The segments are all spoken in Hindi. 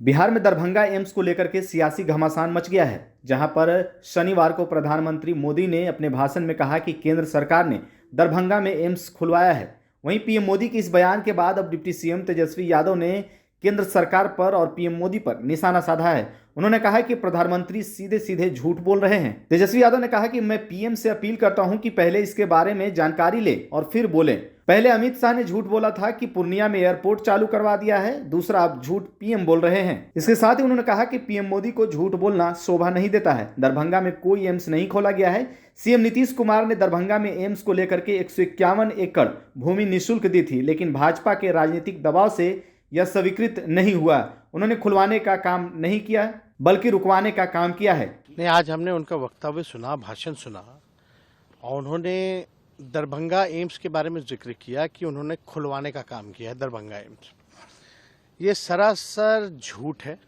बिहार में दरभंगा एम्स को लेकर के सियासी घमासान मच गया है, जहां पर शनिवार को प्रधानमंत्री मोदी ने अपने भाषण में कहा कि केंद्र सरकार ने दरभंगा में एम्स खुलवाया है। वहीं पीएम मोदी के इस बयान के बाद अब डिप्टी सीएम तेजस्वी यादव ने केंद्र सरकार पर और पीएम मोदी पर निशाना साधा है। उन्होंने कहा कि प्रधानमंत्री सीधे सीधे झूठ बोल रहे हैं। तेजस्वी यादव ने कहा कि मैं पीएम से अपील करता हूं कि पहले इसके बारे में जानकारी ले और फिर बोलें। पहले अमित शाह ने झूठ बोला था कि पूर्णिया में एयरपोर्ट चालू करवा दिया है, दूसरा अब झूठ पीएम बोल रहे हैं। इसके साथ ही उन्होंने कहा कि पीएम मोदी को झूठ बोलना शोभा नहीं देता है। दरभंगा में कोई एम्स नहीं खोला गया है। सीएम नीतीश कुमार ने दरभंगा में एम्स को लेकर के 151 एकड़ भूमि निःशुल्क दी थी, लेकिन भाजपा के राजनीतिक दबाव से यह स्वीकृत नहीं हुआ। उन्होंने खुलवाने का काम नहीं किया, बल्कि रुकवाने का काम किया है। नहीं, आज हमने उनका वक्तव्य सुना, भाषण सुना, और उन्होंने दरभंगा एम्स के बारे में जिक्र किया कि उन्होंने खुलवाने का काम किया है दरभंगा एम्स। ये सरासर झूठ है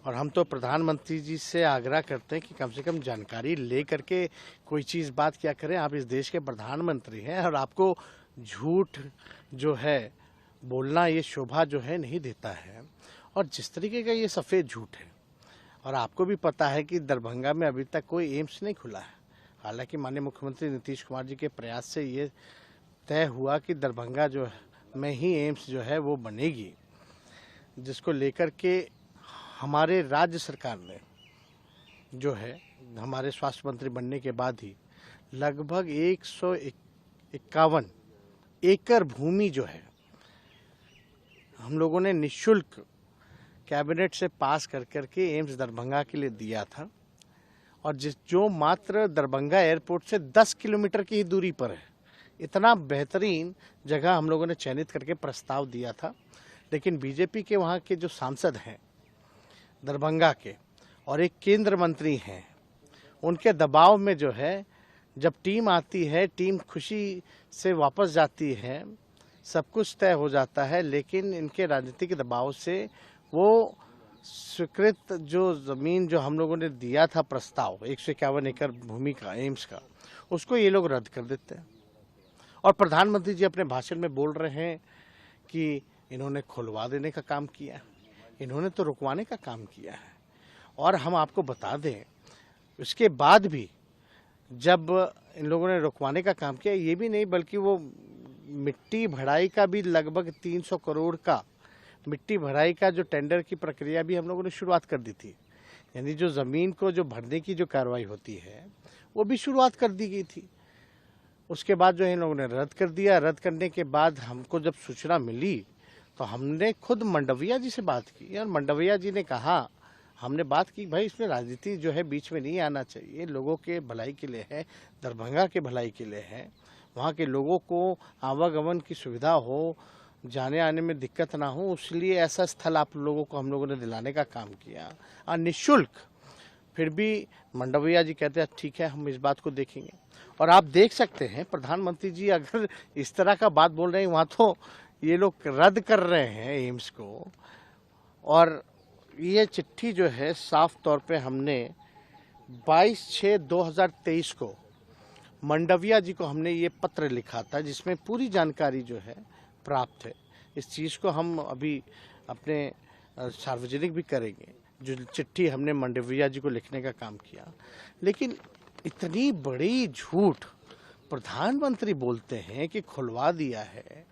और हम तो प्रधानमंत्री जी से आग्रह करते हैं कि कम से कम जानकारी ले करके कोई चीज़ बात क्या करें। आप इस देश के प्रधानमंत्री हैं और आपको झूठ जो है बोलना, ये शोभा जो है नहीं देता है। और जिस तरीके का ये सफ़ेद झूठ है, और आपको भी पता है कि दरभंगा में अभी तक कोई एम्स नहीं खुला है। हालांकि माननीय मुख्यमंत्री नीतीश कुमार जी के प्रयास से ये तय हुआ कि दरभंगा जो में ही एम्स जो है वो बनेगी, जिसको लेकर के हमारे राज्य सरकार ने जो है हमारे स्वास्थ्य मंत्री बनने के बाद ही लगभग 151 एकड़ भूमि जो है हम लोगों ने निःशुल्क कैबिनेट से पास कर करके एम्स दरभंगा के लिए दिया था, और जो मात्र दरभंगा एयरपोर्ट से 10 किलोमीटर की ही दूरी पर है। इतना बेहतरीन जगह हम लोगों ने चयनित करके प्रस्ताव दिया था, लेकिन बीजेपी के वहाँ के जो सांसद हैं दरभंगा के और एक केंद्र मंत्री हैं, उनके दबाव में जो है जब टीम आती है, टीम खुशी से वापस जाती है, सब कुछ तय हो जाता है, लेकिन इनके राजनीतिक दबाव से वो स्वीकृत जो ज़मीन जो हम लोगों ने दिया था प्रस्ताव 151 एकड़ भूमि का एम्स का, उसको ये लोग रद्द कर देते हैं। और प्रधानमंत्री जी अपने भाषण में बोल रहे हैं कि इन्होंने खुलवा देने का काम किया, इन्होंने तो रुकवाने का काम किया है। और हम आपको बता दें, उसके बाद भी जब इन लोगों ने रुकवाने का काम किया, ये भी नहीं बल्कि वो मिट्टी भराई का भी लगभग 300 करोड़ का मिट्टी भराई का जो टेंडर की प्रक्रिया भी हम लोगों ने शुरुआत कर दी थी। यानी जो ज़मीन को जो भरने की जो कार्रवाई होती है वो भी शुरुआत कर दी गई थी। उसके बाद जो है इन लोगों ने रद्द कर दिया। रद्द करने के बाद हमको जब सूचना मिली तो हमने खुद मंडविया जी से बात की, और मंडविया जी ने कहा, हमने बात की, भाई इसमें राजनीति जो है बीच में नहीं आना चाहिए, लोगों के भलाई के लिए है, दरभंगा के भलाई के लिए है, वहाँ के लोगों को आवागमन की सुविधा हो, जाने आने में दिक्कत ना हो, इसलिए ऐसा स्थल आप लोगों को हम लोगों ने दिलाने का काम किया और निःशुल्क। फिर भी मंडविया जी कहते हैं ठीक है, हम इस बात को देखेंगे। और आप देख सकते हैं प्रधानमंत्री जी अगर इस तरह का बात बोल रहे हैं, वहाँ तो ये लोग रद्द कर रहे हैं एम्स को। और ये चिट्ठी जो है साफ तौर पे हमने 22/6/2023 को मंडविया जी को हमने ये पत्र लिखा था, जिसमें पूरी जानकारी जो है प्राप्त है। इस चीज़ को हम अभी अपने सार्वजनिक भी करेंगे, जो चिट्ठी हमने मंडविया जी को लिखने का काम किया। लेकिन इतनी बड़ी झूठ प्रधानमंत्री बोलते हैं कि खुलवा दिया है,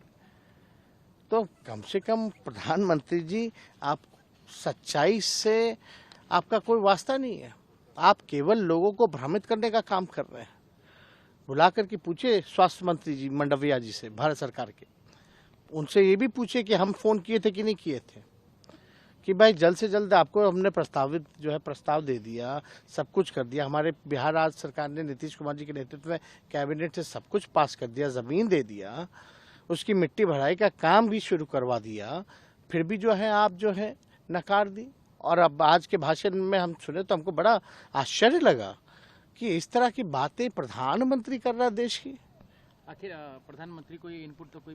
तो कम से कम प्रधानमंत्री जी, आप सच्चाई से आपका कोई वास्ता नहीं है। आप केवल लोगों को भ्रमित करने का काम कर रहे हैं। बुला करके पूछे स्वास्थ्य मंत्री जी मंडविया जी से, भारत सरकार के, उनसे ये भी पूछे कि हम फ़ोन किए थे कि नहीं किए थे, कि भाई जल्द से जल्द आपको हमने प्रस्तावित जो है प्रस्ताव दे दिया, सब कुछ कर दिया। हमारे बिहार राज्य सरकार ने नीतीश कुमार जी के नेतृत्व में कैबिनेट से सब कुछ पास कर दिया, ज़मीन दे दिया, उसकी मिट्टी भराई का काम भी शुरू करवा दिया, फिर भी जो है आप जो है नकार दी। और अब आज के भाषण में हम सुने तो हमको बड़ा आश्चर्य लगा कि इस तरह की बातें प्रधानमंत्री कर रहा है देश की। आखिर प्रधानमंत्री को ये इनपुट तो कोई